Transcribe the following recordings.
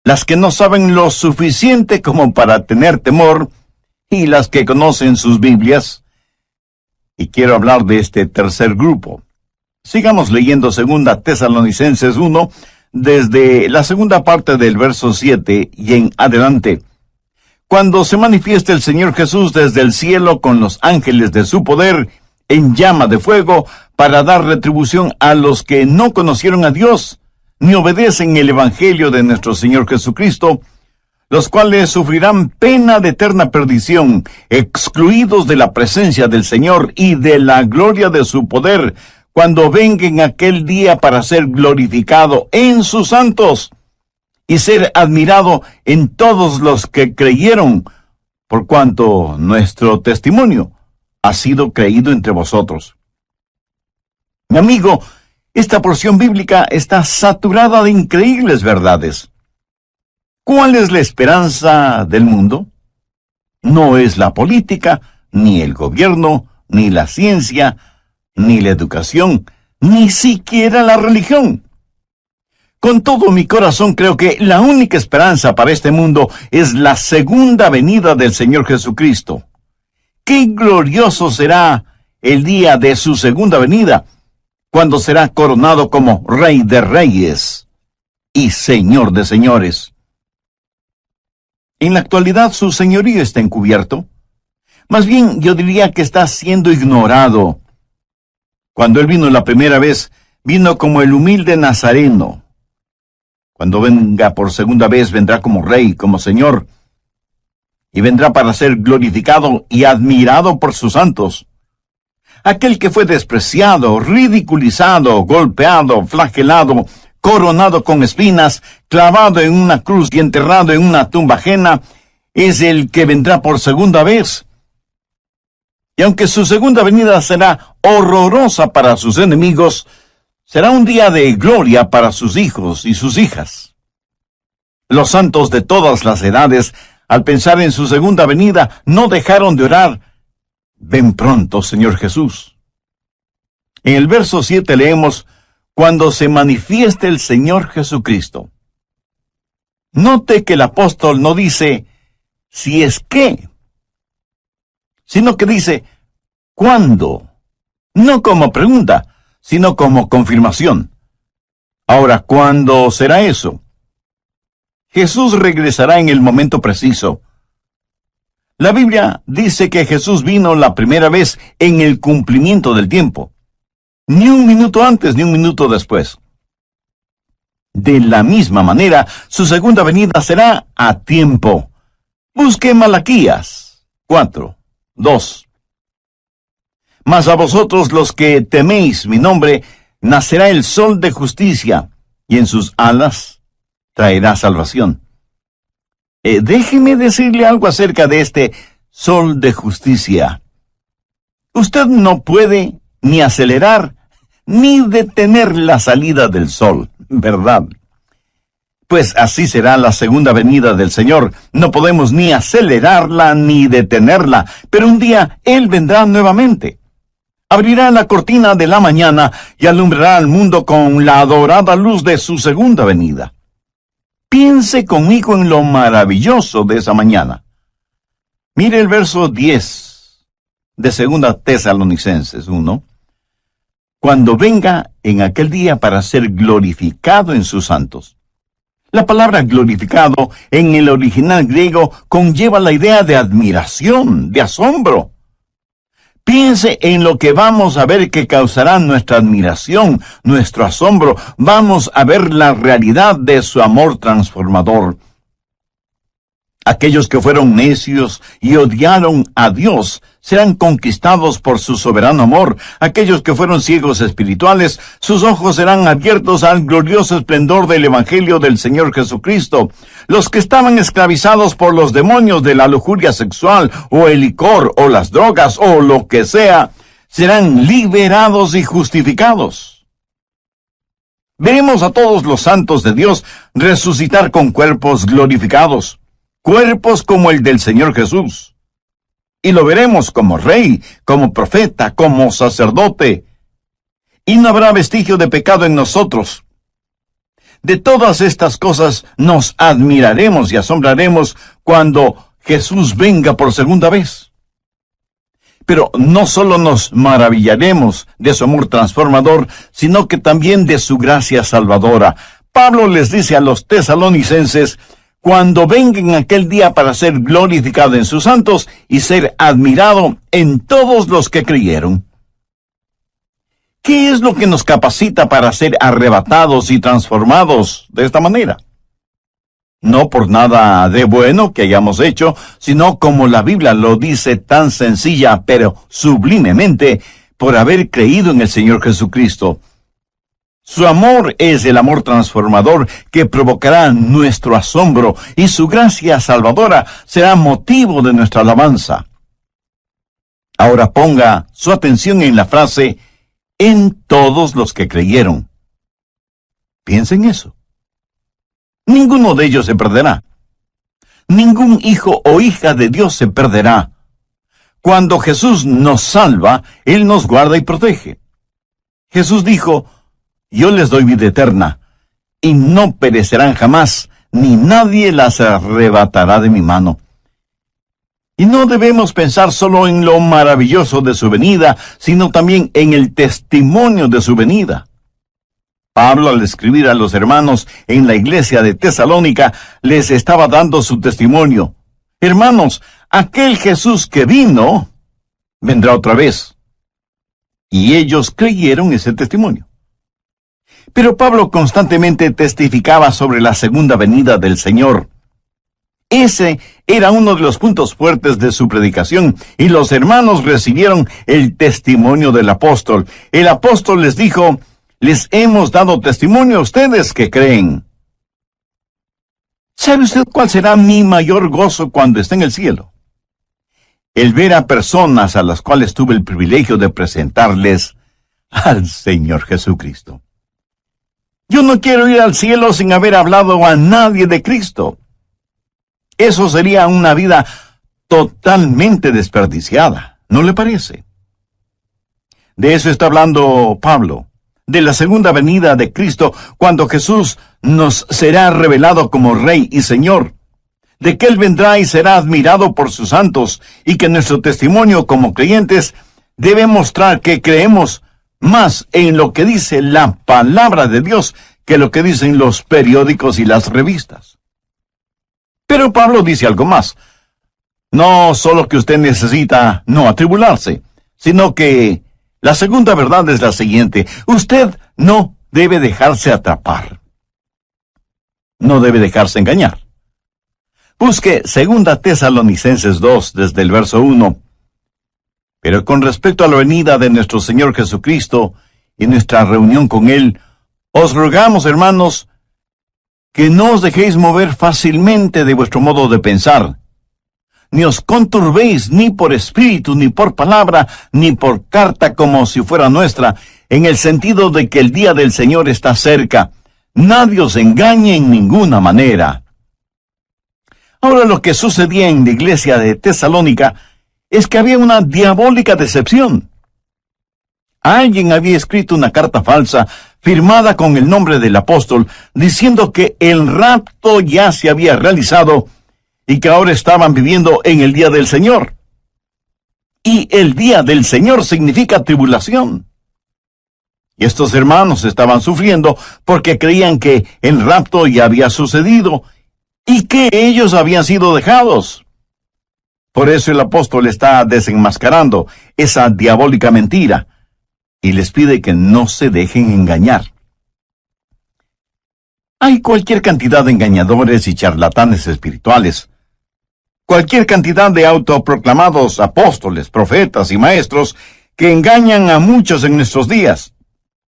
las que no saben lo suficiente como para tener temor, y las que conocen sus Biblias. Y quiero hablar de este tercer grupo. Sigamos leyendo 2 Tesalonicenses 1, desde la segunda parte del verso 7 y en adelante. Cuando se manifieste el Señor Jesús desde el cielo con los ángeles de su poder, en llama de fuego, para dar retribución a los que no conocieron a Dios, ni obedecen el Evangelio de nuestro Señor Jesucristo, los cuales sufrirán pena de eterna perdición, excluidos de la presencia del Señor y de la gloria de su poder, cuando venga en aquel día para ser glorificado en sus santos, y ser admirado en todos los que creyeron, por cuanto nuestro testimonio ha sido creído entre vosotros. Mi amigo, esta porción bíblica está saturada de increíbles verdades. ¿Cuál es la esperanza del mundo? No es la política, ni el gobierno, ni la ciencia, ni la educación, ni siquiera la religión. Con todo mi corazón creo que la única esperanza para este mundo es la segunda venida del Señor Jesucristo. ¡Qué glorioso será el día de su segunda venida, cuando será coronado como Rey de Reyes y Señor de Señores! En la actualidad su señorío está encubierto. Más bien yo diría que está siendo ignorado. Cuando Él vino la primera vez, vino como el humilde Nazareno. Cuando venga por segunda vez, vendrá como Rey, como Señor, y vendrá para ser glorificado y admirado por sus santos. Aquel que fue despreciado, ridiculizado, golpeado, flagelado, coronado con espinas, clavado en una cruz y enterrado en una tumba ajena, es el que vendrá por segunda vez. Y aunque su segunda venida será horrorosa para sus enemigos, será un día de gloria para sus hijos y sus hijas. Los santos de todas las edades, al pensar en su segunda venida, no dejaron de orar: ven pronto, Señor Jesús. En el verso 7 leemos: cuando se manifieste el Señor Jesucristo. Note que el apóstol no dice si es que, sino que dice ¿cuándo? No como pregunta, sino como confirmación. Ahora, ¿cuándo será eso? Jesús regresará en el momento preciso. La Biblia dice que Jesús vino la primera vez en el cumplimiento del tiempo. Ni un minuto antes, ni un minuto después. De la misma manera, su segunda venida será a tiempo. Busque Malaquías 4:2. Mas a vosotros los que teméis mi nombre, nacerá el sol de justicia, y en sus alas traerá salvación. Déjeme decirle algo acerca de este sol de justicia. Usted no puede ni acelerar ni detener la salida del sol, ¿verdad? Pues así será la segunda venida del Señor. No podemos ni acelerarla ni detenerla, pero un día Él vendrá nuevamente. Abrirá la cortina de la mañana y alumbrará al mundo con la adorada luz de su segunda venida. Piense conmigo en lo maravilloso de esa mañana. Mire el verso 10 de 2 Tesalonicenses 1. Cuando venga en aquel día para ser glorificado en sus santos. La palabra glorificado en el original griego conlleva la idea de admiración, de asombro. Piense en lo que vamos a ver que causará nuestra admiración, nuestro asombro. Vamos a ver la realidad de su amor transformador. Aquellos que fueron necios y odiaron a Dios serán conquistados por su soberano amor. Aquellos que fueron ciegos espirituales, sus ojos serán abiertos al glorioso esplendor del Evangelio del Señor Jesucristo. Los que estaban esclavizados por los demonios de la lujuria sexual, o el licor, o las drogas, o lo que sea, serán liberados y justificados. Veremos a todos los santos de Dios resucitar con cuerpos glorificados. Cuerpos como el del Señor Jesús. Y lo veremos como rey, como profeta, como sacerdote. Y no habrá vestigio de pecado en nosotros. De todas estas cosas nos admiraremos y asombraremos cuando Jesús venga por segunda vez. Pero no solo nos maravillaremos de su amor transformador, sino que también de su gracia salvadora. Pablo les dice a los tesalonicenses: cuando venga en aquel día para ser glorificado en sus santos y ser admirado en todos los que creyeron. ¿Qué es lo que nos capacita para ser arrebatados y transformados de esta manera? No por nada de bueno que hayamos hecho, sino como la Biblia lo dice tan sencilla pero sublimemente, por haber creído en el Señor Jesucristo. Su amor es el amor transformador que provocará nuestro asombro, y su gracia salvadora será motivo de nuestra alabanza. Ahora ponga su atención en la frase «en todos los que creyeron». Piensen en eso. Ninguno de ellos se perderá. Ningún hijo o hija de Dios se perderá. Cuando Jesús nos salva, Él nos guarda y protege. Jesús dijo: yo les doy vida eterna, y no perecerán jamás, ni nadie las arrebatará de mi mano. Y no debemos pensar solo en lo maravilloso de su venida, sino también en el testimonio de su venida. Pablo, al escribir a los hermanos en la iglesia de Tesalónica, les estaba dando su testimonio. Hermanos, aquel Jesús que vino, vendrá otra vez. Y ellos creyeron ese testimonio. Pero Pablo constantemente testificaba sobre la segunda venida del Señor. Ese era uno de los puntos fuertes de su predicación, y los hermanos recibieron el testimonio del apóstol. El apóstol les dijo: les hemos dado testimonio a ustedes que creen. ¿Sabe usted cuál será mi mayor gozo cuando esté en el cielo? El ver a personas a las cuales tuve el privilegio de presentarles al Señor Jesucristo. Yo no quiero ir al cielo sin haber hablado a nadie de Cristo. Eso sería una vida totalmente desperdiciada, ¿no le parece? De eso está hablando Pablo, de la segunda venida de Cristo, cuando Jesús nos será revelado como Rey y Señor, de que Él vendrá y será admirado por sus santos, y que nuestro testimonio como creyentes debe mostrar que creemos más en lo que dice la palabra de Dios que lo que dicen los periódicos y las revistas. Pero Pablo dice algo más. No solo que usted necesita no atribularse, sino que la segunda verdad es la siguiente: usted no debe dejarse atrapar. No debe dejarse engañar. Busque 2 Tesalonicenses 2 desde el verso 1. Pero con respecto a la venida de nuestro Señor Jesucristo y nuestra reunión con Él, os rogamos, hermanos, que no os dejéis mover fácilmente de vuestro modo de pensar, ni os conturbéis ni por espíritu, ni por palabra, ni por carta como si fuera nuestra, en el sentido de que el día del Señor está cerca. Nadie os engañe en ninguna manera. Ahora, lo que sucedía en la iglesia de Tesalónica es que había una diabólica decepción. Alguien había escrito una carta falsa, firmada con el nombre del apóstol, diciendo que el rapto ya se había realizado y que ahora estaban viviendo en el día del Señor. Y el día del Señor significa tribulación. Y estos hermanos estaban sufriendo porque creían que el rapto ya había sucedido y que ellos habían sido dejados. Por eso el apóstol está desenmascarando esa diabólica mentira y les pide que no se dejen engañar. Hay cualquier cantidad de engañadores y charlatanes espirituales, cualquier cantidad de autoproclamados apóstoles, profetas y maestros que engañan a muchos en nuestros días.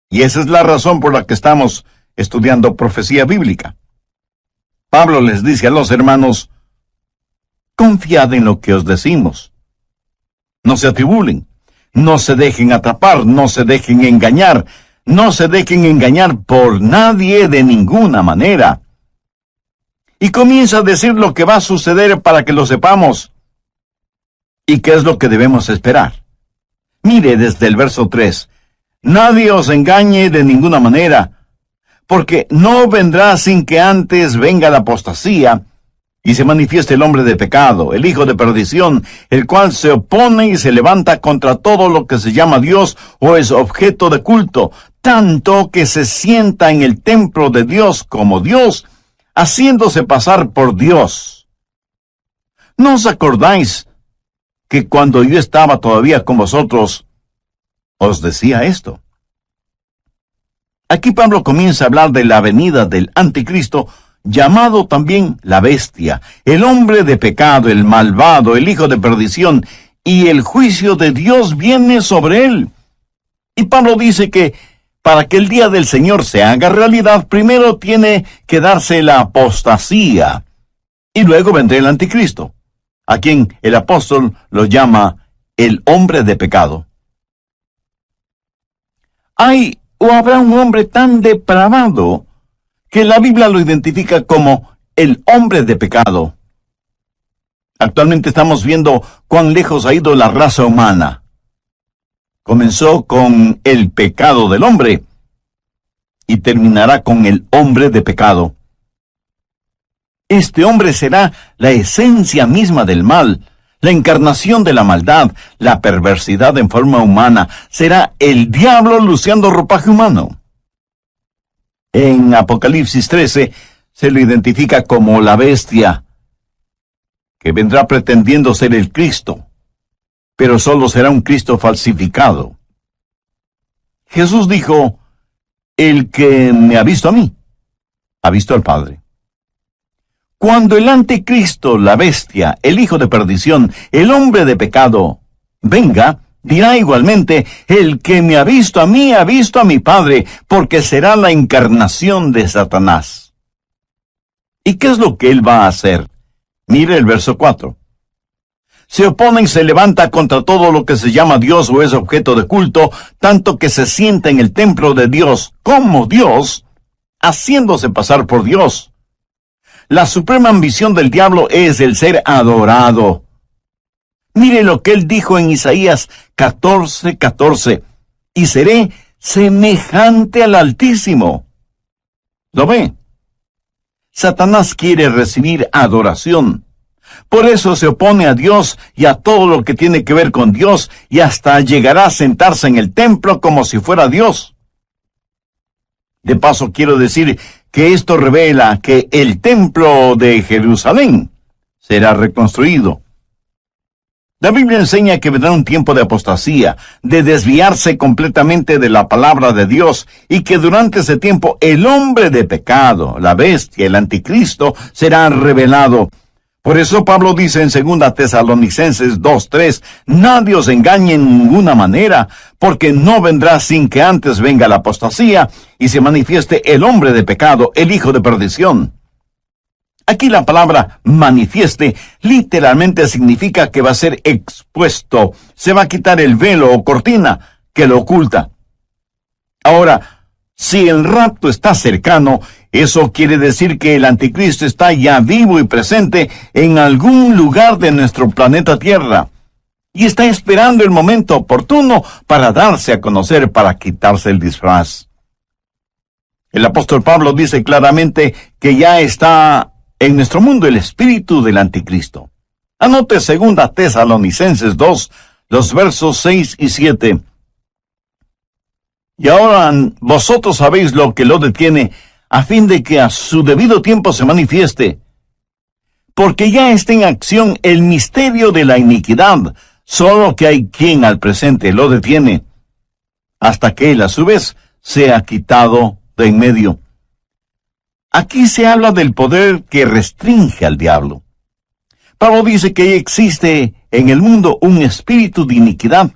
Y esa es la razón por la que estamos estudiando profecía bíblica. Pablo les dice a los hermanos: confiad en lo que os decimos. No se atribulen, no se dejen atrapar, no se dejen engañar, no se dejen engañar por nadie de ninguna manera. Y comienza a decir lo que va a suceder para que lo sepamos. ¿Y qué es lo que debemos esperar? Mire desde el verso 3. Nadie os engañe de ninguna manera, porque no vendrá sin que antes venga la apostasía y se manifieste el hombre de pecado, el hijo de perdición, el cual se opone y se levanta contra todo lo que se llama Dios o es objeto de culto, tanto que se sienta en el templo de Dios como Dios, haciéndose pasar por Dios. ¿No os acordáis que cuando yo estaba todavía con vosotros, os decía esto? Aquí Pablo comienza a hablar de la venida del anticristo, llamado también la bestia, el hombre de pecado, el malvado, el hijo de perdición, y el juicio de Dios viene sobre él. Y Pablo dice que para que el día del Señor se haga realidad, primero tiene que darse la apostasía, y luego vendrá el anticristo, a quien el apóstol lo llama el hombre de pecado. ¿Hay o habrá un hombre tan depravado que la Biblia lo identifica como el hombre de pecado? Actualmente estamos viendo cuán lejos ha ido la raza humana. Comenzó con el pecado del hombre y terminará con el hombre de pecado. Este hombre será la esencia misma del mal, la encarnación de la maldad, la perversidad en forma humana. Será el diablo luciendo ropaje humano. En Apocalipsis 13 se lo identifica como la bestia, que vendrá pretendiendo ser el Cristo, pero solo será un Cristo falsificado. Jesús dijo: el que me ha visto a mí, ha visto al Padre. Cuando el anticristo, la bestia, el hijo de perdición, el hombre de pecado, venga, dirá igualmente: el que me ha visto a mí, ha visto a mi Padre, porque será la encarnación de Satanás. ¿Y qué es lo que él va a hacer? Mire el verso 4. Se opone y se levanta contra todo lo que se llama Dios o es objeto de culto, tanto que se sienta en el templo de Dios como Dios, haciéndose pasar por Dios. La suprema ambición del diablo es el ser adorado. Mire lo que él dijo en Isaías 14:14. Y seré semejante al Altísimo. ¿Lo ve? Satanás quiere recibir adoración. Por eso se opone a Dios y a todo lo que tiene que ver con Dios, y hasta llegará a sentarse en el templo como si fuera Dios. De paso, quiero decir que esto revela que el templo de Jerusalén será reconstruido. La Biblia enseña que vendrá un tiempo de apostasía, de desviarse completamente de la palabra de Dios, y que durante ese tiempo el hombre de pecado, la bestia, el anticristo, será revelado. Por eso Pablo dice en 2 Tesalonicenses 2:3, nadie os engañe en ninguna manera, porque no vendrá sin que antes venga la apostasía y se manifieste el hombre de pecado, el hijo de perdición. Aquí la palabra manifieste literalmente significa que va a ser expuesto, se va a quitar el velo o cortina que lo oculta. Ahora, si el rapto está cercano, eso quiere decir que el anticristo está ya vivo y presente en algún lugar de nuestro planeta Tierra, y está esperando el momento oportuno para darse a conocer, para quitarse el disfraz. El apóstol Pablo dice claramente que ya está en nuestro mundo el espíritu del anticristo. Anote 2 Tesalonicenses 2, los versos 6 y 7. Y ahora vosotros sabéis lo que lo detiene, a fin de que a su debido tiempo se manifieste. Porque ya está en acción el misterio de la iniquidad, solo que hay quien al presente lo detiene, hasta que él a su vez sea quitado de en medio. Aquí se habla del poder que restringe al diablo. Pablo dice que existe en el mundo un espíritu de iniquidad,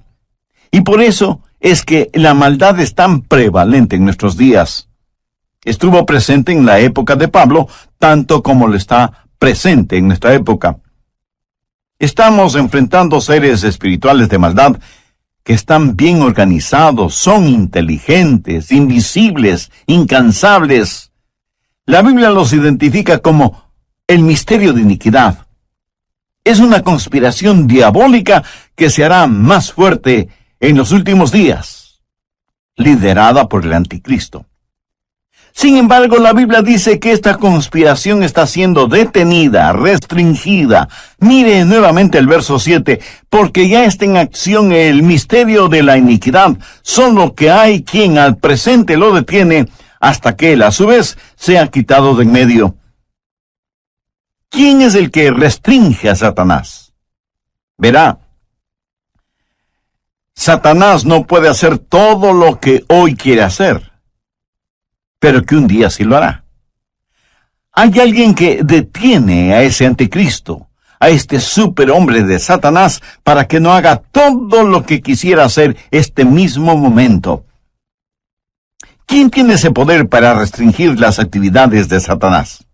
y por eso es que la maldad es tan prevalente en nuestros días. Estuvo presente en la época de Pablo, tanto como lo está presente en nuestra época. Estamos enfrentando seres espirituales de maldad que están bien organizados, son inteligentes, invisibles, incansables. La Biblia los identifica como el misterio de iniquidad. Es una conspiración diabólica que se hará más fuerte en los últimos días, liderada por el anticristo. Sin embargo, la Biblia dice que esta conspiración está siendo detenida, restringida. Mire nuevamente el verso 7, porque ya está en acción el misterio de la iniquidad, solo que hay quien al presente lo detiene hasta que él a su vez sea quitado de en medio. ¿Quién es el que restringe a Satanás? Verá, Satanás no puede hacer todo lo que hoy quiere hacer, pero que un día sí lo hará. Hay alguien que detiene a ese anticristo, a este superhombre de Satanás, para que no haga todo lo que quisiera hacer este mismo momento. ¿Quién tiene ese poder para restringir las actividades de Satanás?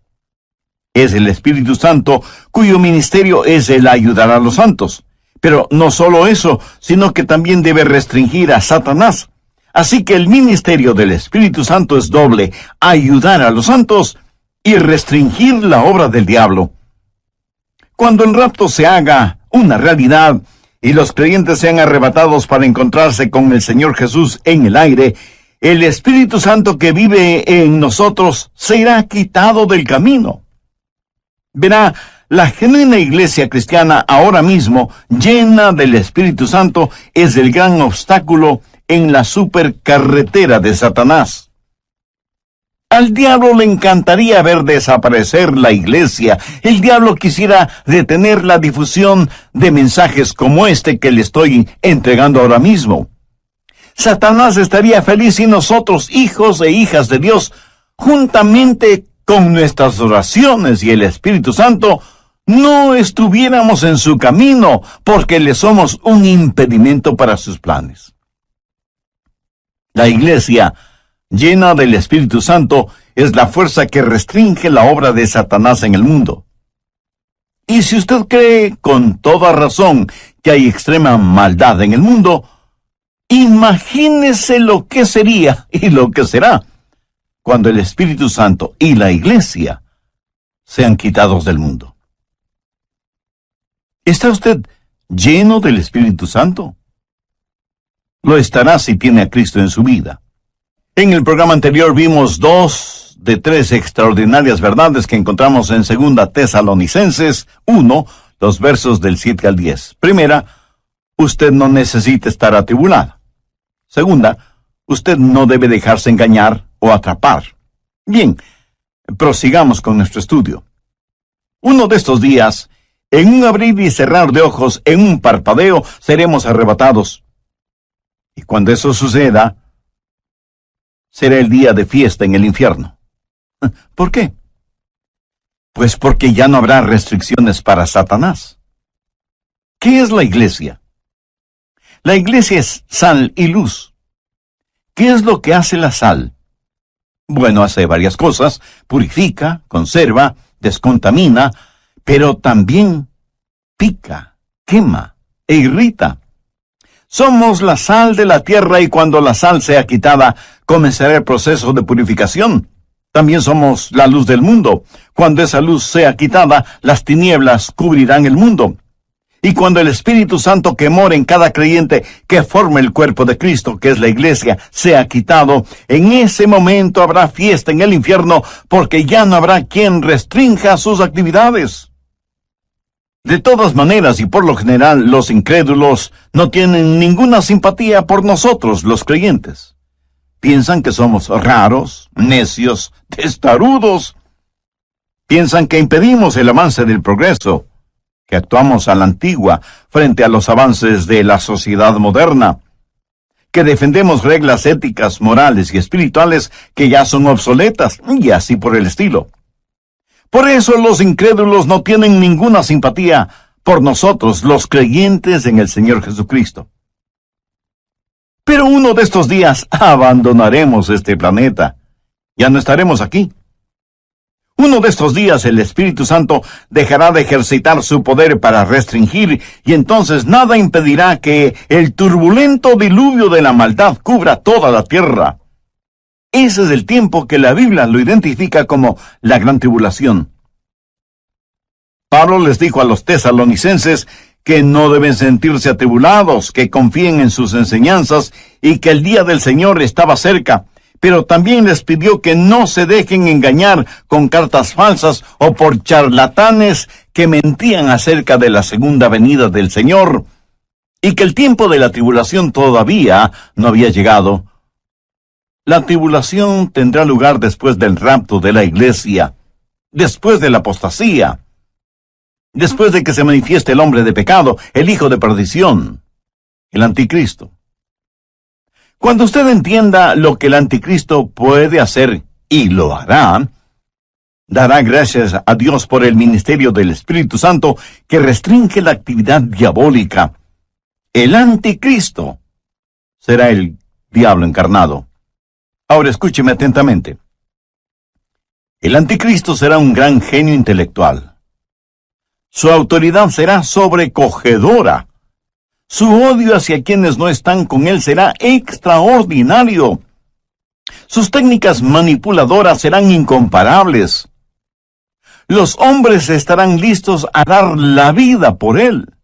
Es el Espíritu Santo, cuyo ministerio es el ayudar a los santos. Pero no solo eso, sino que también debe restringir a Satanás. Así que el ministerio del Espíritu Santo es doble: ayudar a los santos y restringir la obra del diablo. Cuando el rapto se haga una realidad y los creyentes sean arrebatados para encontrarse con el Señor Jesús en el aire, el Espíritu Santo que vive en nosotros será quitado del camino. Verá, la genuina iglesia cristiana ahora mismo, llena del Espíritu Santo, es el gran obstáculo en la supercarretera de Satanás. Al diablo le encantaría ver desaparecer la iglesia. El diablo quisiera detener la difusión de mensajes como este que le estoy entregando ahora mismo. Satanás estaría feliz si nosotros, hijos e hijas de Dios, juntamente con nuestras oraciones y el Espíritu Santo, no estuviéramos en su camino, porque le somos un impedimento para sus planes. La iglesia, llena del Espíritu Santo, es la fuerza que restringe la obra de Satanás en el mundo. Y si usted cree con toda razón que hay extrema maldad en el mundo, imagínese lo que sería y lo que será cuando el Espíritu Santo y la iglesia sean quitados del mundo. ¿Está usted lleno del Espíritu Santo? Lo estará si tiene a Cristo en su vida. En el programa anterior vimos 2 de 3 extraordinarias verdades que encontramos en 2 Tesalonicenses 1, los versos del 7 al 10. Primera, usted no necesita estar atribulado. Segunda, usted no debe dejarse engañar o atrapar. Bien, prosigamos con nuestro estudio. Uno de estos días, en un abrir y cerrar de ojos, en un parpadeo, seremos arrebatados. Y cuando eso suceda, será el día de fiesta en el infierno. ¿Por qué? Pues porque ya no habrá restricciones para Satanás. ¿Qué es la iglesia? La iglesia es sal y luz. ¿Qué es lo que hace la sal? Bueno, hace varias cosas: purifica, conserva, descontamina, pero también pica, quema e irrita. Somos la sal de la tierra, y cuando la sal sea quitada, comenzará el proceso de purificación. También somos la luz del mundo. Cuando esa luz sea quitada, las tinieblas cubrirán el mundo. Y cuando el Espíritu Santo que mora en cada creyente, que forma el cuerpo de Cristo, que es la iglesia, sea quitado, en ese momento habrá fiesta en el infierno, porque ya no habrá quien restrinja sus actividades. De todas maneras, y por lo general, los incrédulos no tienen ninguna simpatía por nosotros, los creyentes. Piensan que somos raros, necios, testarudos. Piensan que impedimos el avance del progreso, que actuamos a la antigua frente a los avances de la sociedad moderna, que defendemos reglas éticas, morales y espirituales que ya son obsoletas, y así por el estilo. Por eso los incrédulos no tienen ninguna simpatía por nosotros, los creyentes en el Señor Jesucristo. Pero uno de estos días abandonaremos este planeta. Ya no estaremos aquí. Uno de estos días el Espíritu Santo dejará de ejercitar su poder para restringir, y entonces nada impedirá que el turbulento diluvio de la maldad cubra toda la tierra. Ese es el tiempo que la Biblia lo identifica como la gran tribulación. Pablo les dijo a los tesalonicenses que no deben sentirse atribulados, que confíen en sus enseñanzas y que el día del Señor estaba cerca. pero también les pidió que no se dejen engañar con cartas falsas o por charlatanes que mentían acerca de la segunda venida del Señor, y que el tiempo de la tribulación todavía no había llegado. La tribulación tendrá lugar después del rapto de la iglesia, después de la apostasía, después de que se manifieste el hombre de pecado, el hijo de perdición, el anticristo. Cuando usted entienda lo que el anticristo puede hacer, y lo hará, dará gracias a Dios por el ministerio del Espíritu Santo que restringe la actividad diabólica. El anticristo será el diablo encarnado. Ahora escúcheme atentamente. El anticristo será un gran genio intelectual. Su autoridad será sobrecogedora. Su odio hacia quienes no están con él será extraordinario. Sus técnicas manipuladoras serán incomparables. Los hombres estarán listos a dar la vida por él.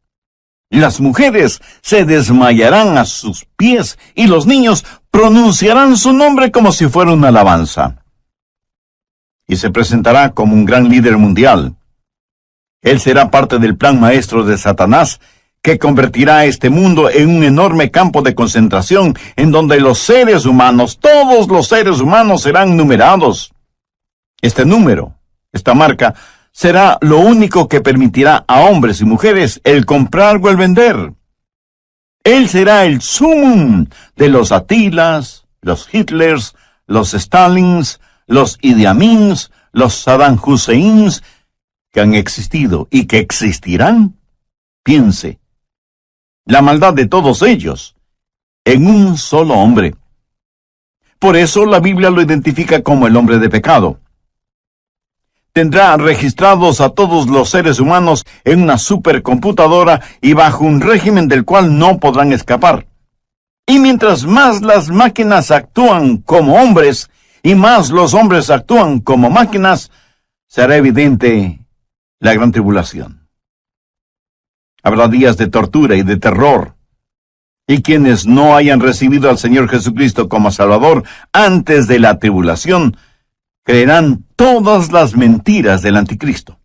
Las mujeres se desmayarán a sus pies y los niños pronunciarán su nombre como si fuera una alabanza. Y se presentará como un gran líder mundial. Él será parte del plan maestro de Satanás, que convertirá a este mundo en un enorme campo de concentración en donde los seres humanos, todos los seres humanos serán numerados. Este número, esta marca, será lo único que permitirá a hombres y mujeres el comprar o el vender. Él será el sumum de los Atilas, los Hitlers, los Stalins, los Idi Amins, los Saddam Husseins, que han existido y que existirán. Piense, la maldad de todos ellos en un solo hombre. Por eso la Biblia lo identifica como el hombre de pecado. Tendrá registrados a todos los seres humanos en una supercomputadora y bajo un régimen del cual no podrán escapar. Y mientras más las máquinas actúan como hombres y más los hombres actúan como máquinas, será evidente la gran tribulación. Habrá días de tortura y de terror. Y quienes no hayan recibido al Señor Jesucristo como Salvador antes de la tribulación, creerán todas las mentiras del anticristo.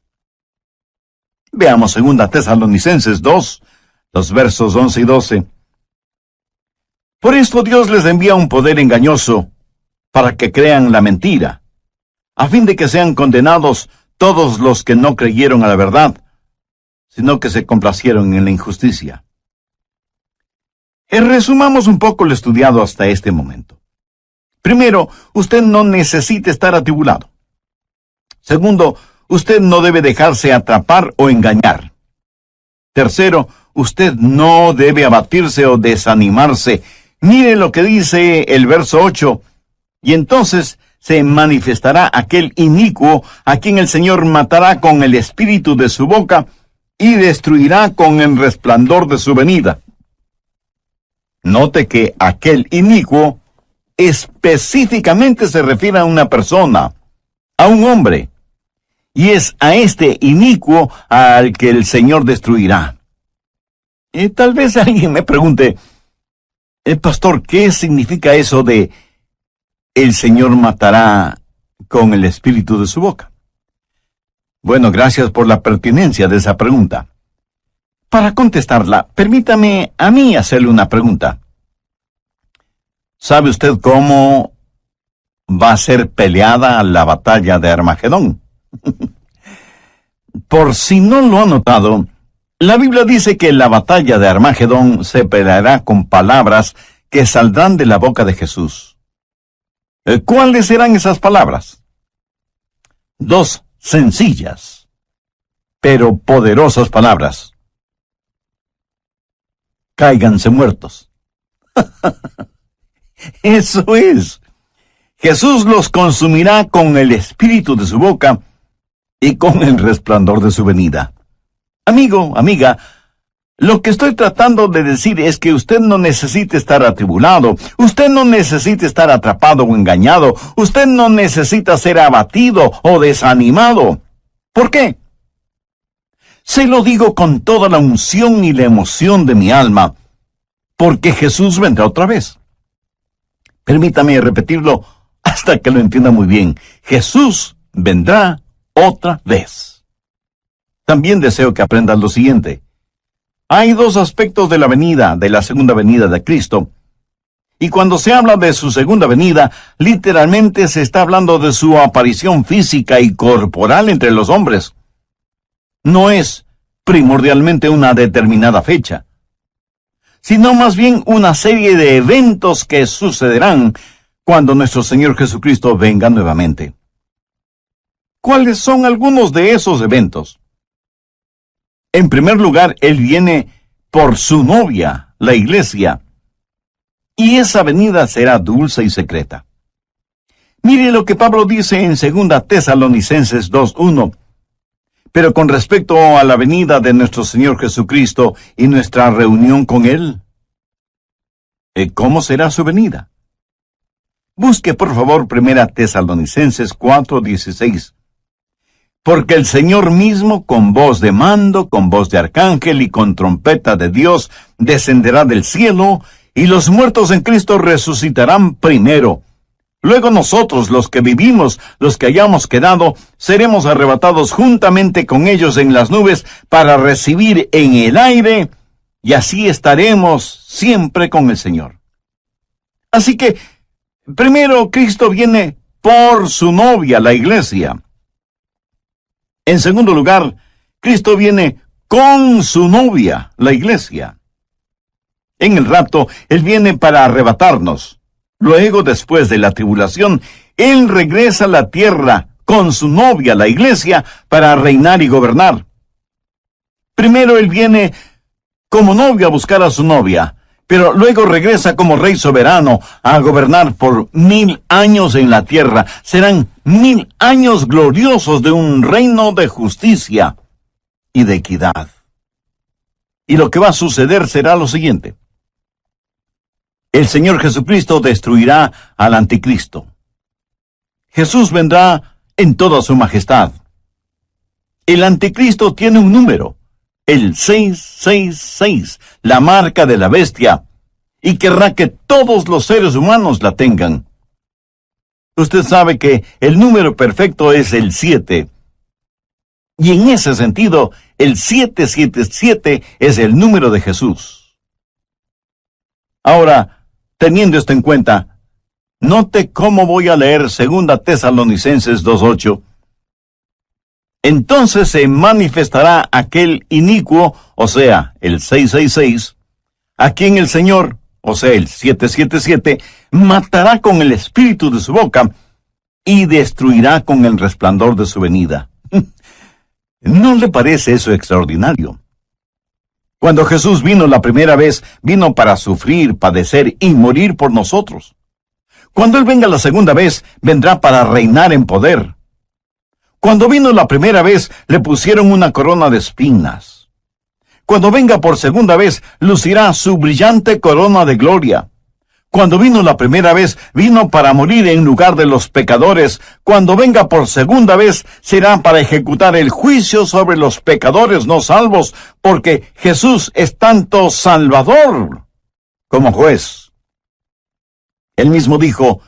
Veamos 2 Tesalonicenses 2, los versos 11 y 12. Por esto Dios les envía un poder engañoso para que crean la mentira, a fin de que sean condenados todos los que no creyeron a la verdad, sino que se complacieron en la injusticia. Resumamos un poco lo estudiado hasta este momento. Primero, usted no necesita estar atribulado. Segundo, usted no debe dejarse atrapar o engañar. Tercero, usted no debe abatirse o desanimarse. Mire lo que dice el verso 8. Y entonces se manifestará aquel inicuo a quien el Señor matará con el espíritu de su boca y destruirá con el resplandor de su venida. Note que aquel inicuo específicamente se refiere a una persona, a un hombre, y es a este inicuo al que el Señor destruirá. Tal vez alguien me pregunte, pastor, ¿qué significa eso de el Señor matará con el espíritu de su boca? Bueno, gracias por la pertinencia de esa pregunta. Para contestarla, permítame a mí hacerle una pregunta. ¿Sabe usted cómo va a ser peleada la batalla de Armagedón? Por si no lo ha notado, la Biblia dice que la batalla de Armagedón se peleará con palabras que saldrán de la boca de Jesús. ¿Cuáles serán esas palabras? 2 sencillas, pero poderosas palabras. Cáiganse muertos. Eso es. Jesús los consumirá con el espíritu de su boca y con el resplandor de su venida. Amigo, amiga, lo que estoy tratando de decir es que usted no necesita estar atribulado, usted no necesita estar atrapado o engañado, usted no necesita ser abatido o desanimado. ¿Por qué? Se lo digo con toda la unción y la emoción de mi alma, porque Jesús vendrá otra vez. Permítame repetirlo hasta que lo entienda muy bien. Jesús vendrá otra vez. También deseo que aprendan lo siguiente. Hay dos aspectos de la segunda venida de Cristo. Y cuando se habla de su segunda venida, literalmente se está hablando de su aparición física y corporal entre los hombres. No es primordialmente una determinada fecha, sino más bien una serie de eventos que sucederán cuando nuestro Señor Jesucristo venga nuevamente. ¿Cuáles son algunos de esos eventos? En primer lugar, Él viene por su novia, la iglesia, y esa venida será dulce y secreta. Mire lo que Pablo dice en 2 Tesalonicenses 2:1. Pero con respecto a la venida de nuestro Señor Jesucristo y nuestra reunión con Él, ¿cómo será su venida? Busque por favor 1 Tesalonicenses 4:16. Porque el Señor mismo, con voz de mando, con voz de arcángel y con trompeta de Dios, descenderá del cielo, y los muertos en Cristo resucitarán primero. Luego nosotros, los que vivimos, los que hayamos quedado, seremos arrebatados juntamente con ellos en las nubes para recibir en el aire, y así estaremos siempre con el Señor. Así que, primero Cristo viene por su novia, la iglesia. En segundo lugar, Cristo viene con su novia, la iglesia. En el rapto, Él viene para arrebatarnos. Luego, después de la tribulación, Él regresa a la tierra con su novia, la iglesia, para reinar y gobernar. Primero Él viene como novio a buscar a su novia, pero luego regresa como rey soberano a gobernar por 1000 años en la tierra. Serán 1000 años gloriosos de un reino de justicia y de equidad. Y lo que va a suceder será lo siguiente. El Señor Jesucristo destruirá al anticristo. Jesús vendrá en toda su majestad. El anticristo tiene un número, el 666, la marca de la bestia, y querrá que todos los seres humanos la tengan. Usted sabe que el número perfecto es el 7. Y en ese sentido, el 777 es el número de Jesús. Ahora, teniendo esto en cuenta, note cómo voy a leer 2 Tesalonicenses 2:8. Entonces se manifestará aquel inicuo, o sea, el 666, a quien el Señor, o sea, el 777, matará con el espíritu de su boca y destruirá con el resplandor de su venida. ¿No le parece eso extraordinario? Cuando Jesús vino la primera vez, vino para sufrir, padecer y morir por nosotros. Cuando Él venga la segunda vez, vendrá para reinar en poder. Cuando vino la primera vez, le pusieron una corona de espinas. Cuando venga por segunda vez, lucirá su brillante corona de gloria. Cuando vino la primera vez, vino para morir en lugar de los pecadores. Cuando venga por segunda vez, será para ejecutar el juicio sobre los pecadores no salvos, porque Jesús es tanto Salvador como juez. Él mismo dijo,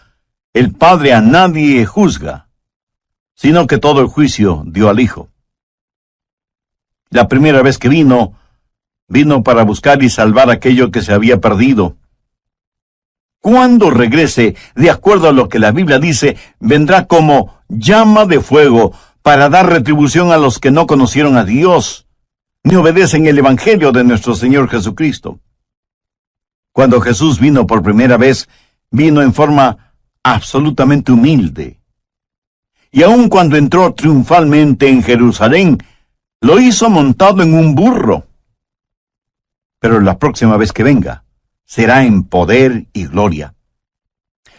el Padre a nadie juzga, sino que todo el juicio dio al Hijo. La primera vez que vino para buscar y salvar aquello que se había perdido. Cuando regrese, de acuerdo a lo que la Biblia dice, vendrá como llama de fuego para dar retribución a los que no conocieron a Dios, ni obedecen el Evangelio de nuestro Señor Jesucristo. Cuando Jesús vino por primera vez, vino en forma absolutamente humilde. Y aun cuando entró triunfalmente en Jerusalén, lo hizo montado en un burro. Pero la próxima vez que venga, será en poder y gloria.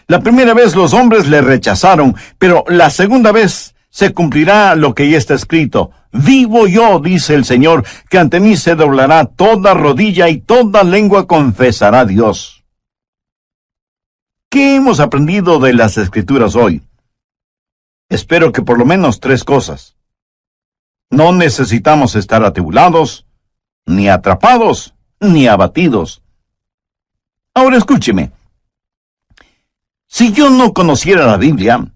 La primera vez los hombres le rechazaron, pero la segunda vez se cumplirá lo que ya está escrito. Vivo yo, dice el Señor, que ante mí se doblará toda rodilla y toda lengua confesará a Dios. ¿Qué hemos aprendido de las Escrituras hoy? Espero que por lo menos 3 cosas. No necesitamos estar atribulados, ni atrapados, ni abatidos. Ahora escúcheme. Si yo no conociera la Biblia,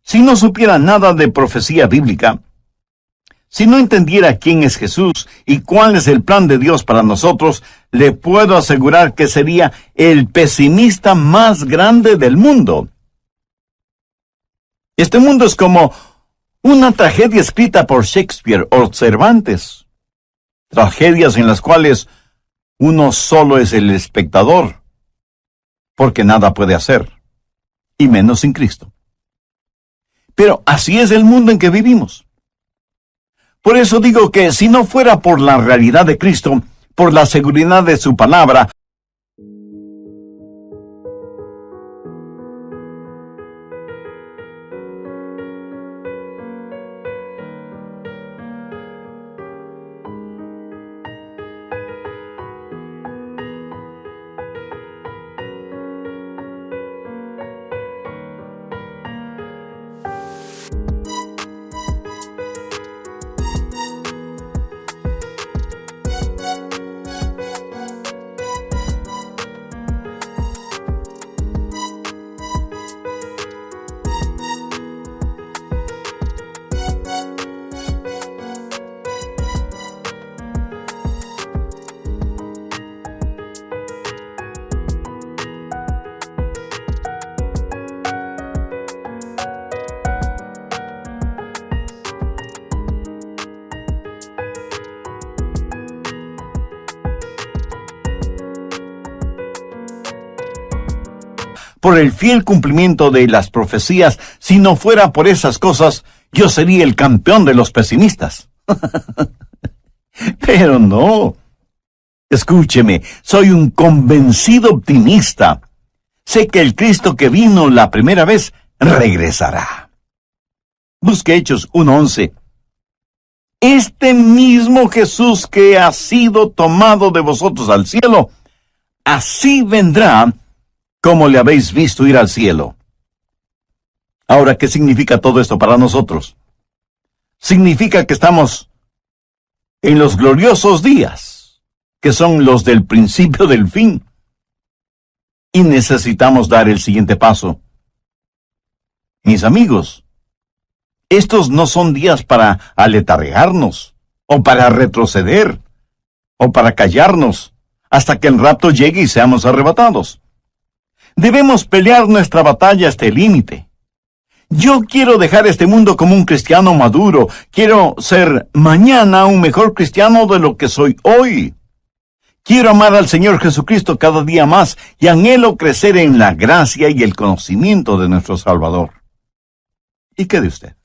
si no supiera nada de profecía bíblica, si no entendiera quién es Jesús y cuál es el plan de Dios para nosotros, le puedo asegurar que sería el pesimista más grande del mundo. Este mundo es como una tragedia escrita por Shakespeare o Cervantes. Tragedias en las cuales uno solo es el espectador, porque nada puede hacer, y menos sin Cristo. Pero así es el mundo en que vivimos. Por eso digo que si no fuera por la realidad de Cristo, por la seguridad de su palabra, por el fiel cumplimiento de las profecías, si no fuera por esas cosas, yo sería el campeón de los pesimistas. Pero no. Escúcheme, soy un convencido optimista. Sé que el Cristo que vino la primera vez regresará. Busque Hechos 1:11. Este mismo Jesús que ha sido tomado de vosotros al cielo, así vendrá como le habéis visto ir al cielo. Ahora, ¿qué significa todo esto para nosotros? Significa que estamos en los gloriosos días, que son los del principio del fin, y necesitamos dar el siguiente paso. Mis amigos, estos no son días para aletargarnos, o para retroceder, o para callarnos, hasta que el rapto llegue y seamos arrebatados. Debemos pelear nuestra batalla hasta el límite. Yo quiero dejar este mundo como un cristiano maduro. Quiero ser mañana un mejor cristiano de lo que soy hoy. Quiero amar al Señor Jesucristo cada día más y anhelo crecer en la gracia y el conocimiento de nuestro Salvador. ¿Y qué de usted?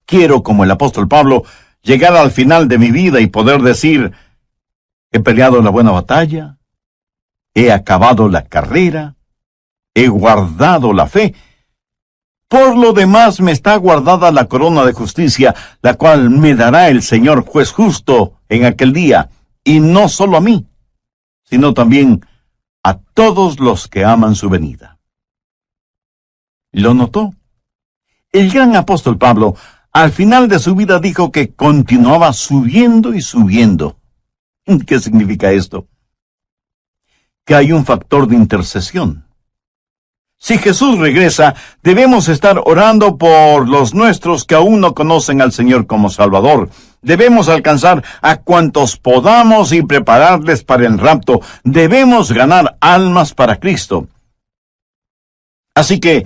Quiero, como el apóstol Pablo, llegar al final de mi vida y poder decir: he peleado la buena batalla, he acabado la carrera, he guardado la fe. Por lo demás me está guardada la corona de justicia, la cual me dará el Señor juez justo en aquel día, y no solo a mí, sino también a todos los que aman su venida. ¿Lo notó? El gran apóstol Pablo, al final de su vida, dijo que continuaba subiendo y subiendo. ¿Qué significa esto? Que hay un factor de intercesión. Si Jesús regresa, debemos estar orando por los nuestros que aún no conocen al Señor como Salvador. Debemos alcanzar a cuantos podamos y prepararles para el rapto. Debemos ganar almas para Cristo. Así que,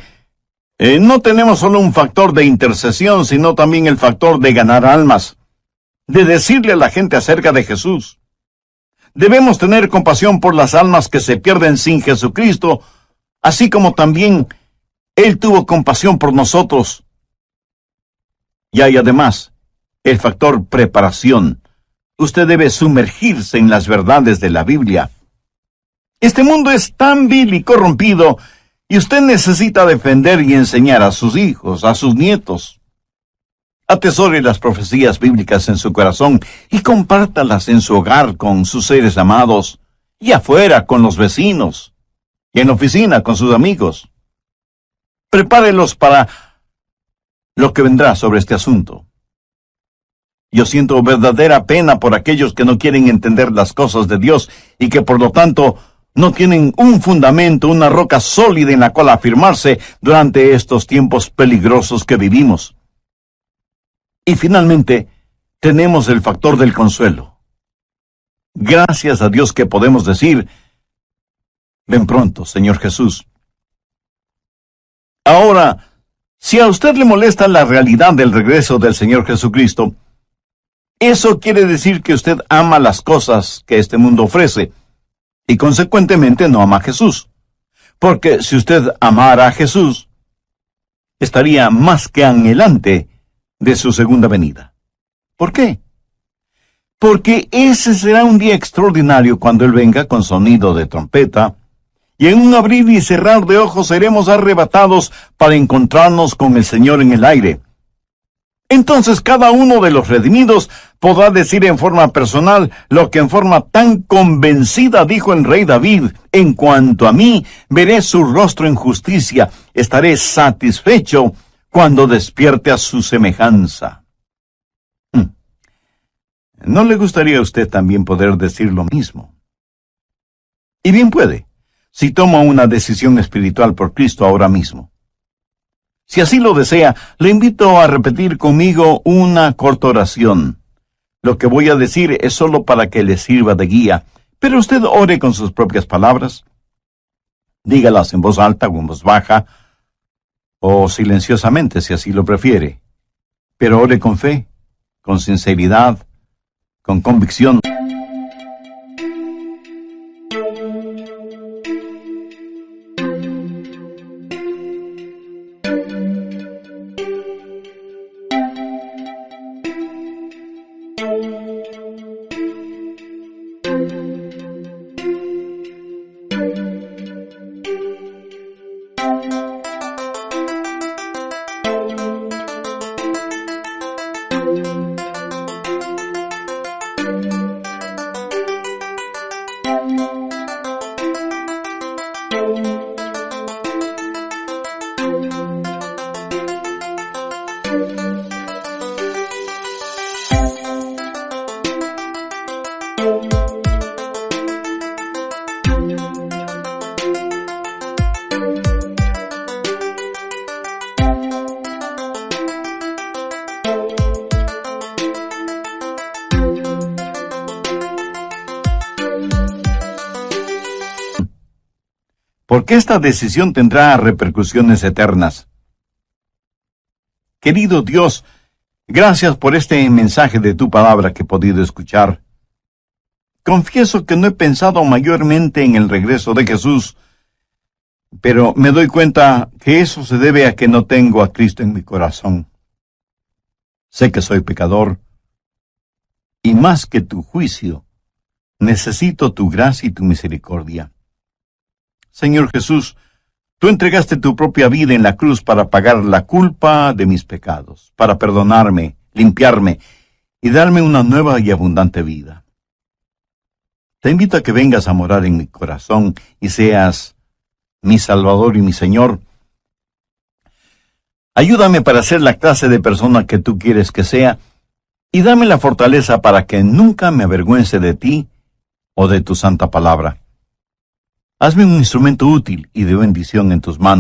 no tenemos solo un factor de intercesión, sino también el factor de ganar almas, de decirle a la gente acerca de Jesús. Debemos tener compasión por las almas que se pierden sin Jesucristo, así como también Él tuvo compasión por nosotros. Y hay además el factor preparación. Usted debe sumergirse en las verdades de la Biblia. Este mundo es tan vil y corrompido, y usted necesita defender y enseñar a sus hijos, a sus nietos. Atesore las profecías bíblicas en su corazón y compártalas en su hogar con sus seres amados, y afuera con los vecinos, y en la oficina con sus amigos. Prepárelos para lo que vendrá sobre este asunto. Yo siento verdadera pena por aquellos que no quieren entender las cosas de Dios y que por lo tanto No tienen un fundamento, una roca sólida en la cual afirmarse durante estos tiempos peligrosos que vivimos. Y finalmente, tenemos el factor del consuelo. Gracias a Dios que podemos decir: ven pronto, Señor Jesús. Ahora, si a usted le molesta la realidad del regreso del Señor Jesucristo, eso quiere decir que usted ama las cosas que este mundo ofrece, y consecuentemente no ama a Jesús. Porque si usted amara a Jesús, estaría más que anhelante de su segunda venida. ¿Por qué? Porque ese será un día extraordinario cuando Él venga con sonido de trompeta, y en un abrir y cerrar de ojos seremos arrebatados para encontrarnos con el Señor en el aire. Entonces cada uno de los redimidos podrá decir en forma personal lo que en forma tan convencida dijo el rey David: en cuanto a mí, veré su rostro en justicia, estaré satisfecho cuando despierte a su semejanza. ¿No le gustaría a usted también poder decir lo mismo? Y bien puede, si toma una decisión espiritual por Cristo ahora mismo. Si así lo desea, le invito a repetir conmigo una corta oración. Lo que voy a decir es solo para que le sirva de guía, pero usted ore con sus propias palabras. Dígalas en voz alta o en voz baja, o silenciosamente si así lo prefiere. Pero ore con fe, con sinceridad, con convicción. Porque esta decisión tendrá repercusiones eternas. Querido Dios, gracias por este mensaje de tu palabra que he podido escuchar. Confieso que no he pensado mayormente en el regreso de Jesús, pero me doy cuenta que eso se debe a que no tengo a Cristo en mi corazón. Sé que soy pecador, y más que tu juicio, necesito tu gracia y tu misericordia. Señor Jesús, tú entregaste tu propia vida en la cruz para pagar la culpa de mis pecados, para perdonarme, limpiarme y darme una nueva y abundante vida. Te invito a que vengas a morar en mi corazón y seas mi Salvador y mi Señor. Ayúdame para ser la clase de persona que tú quieres que sea y dame la fortaleza para que nunca me avergüence de ti o de tu santa palabra. Hazme un instrumento útil y de bendición en tus manos.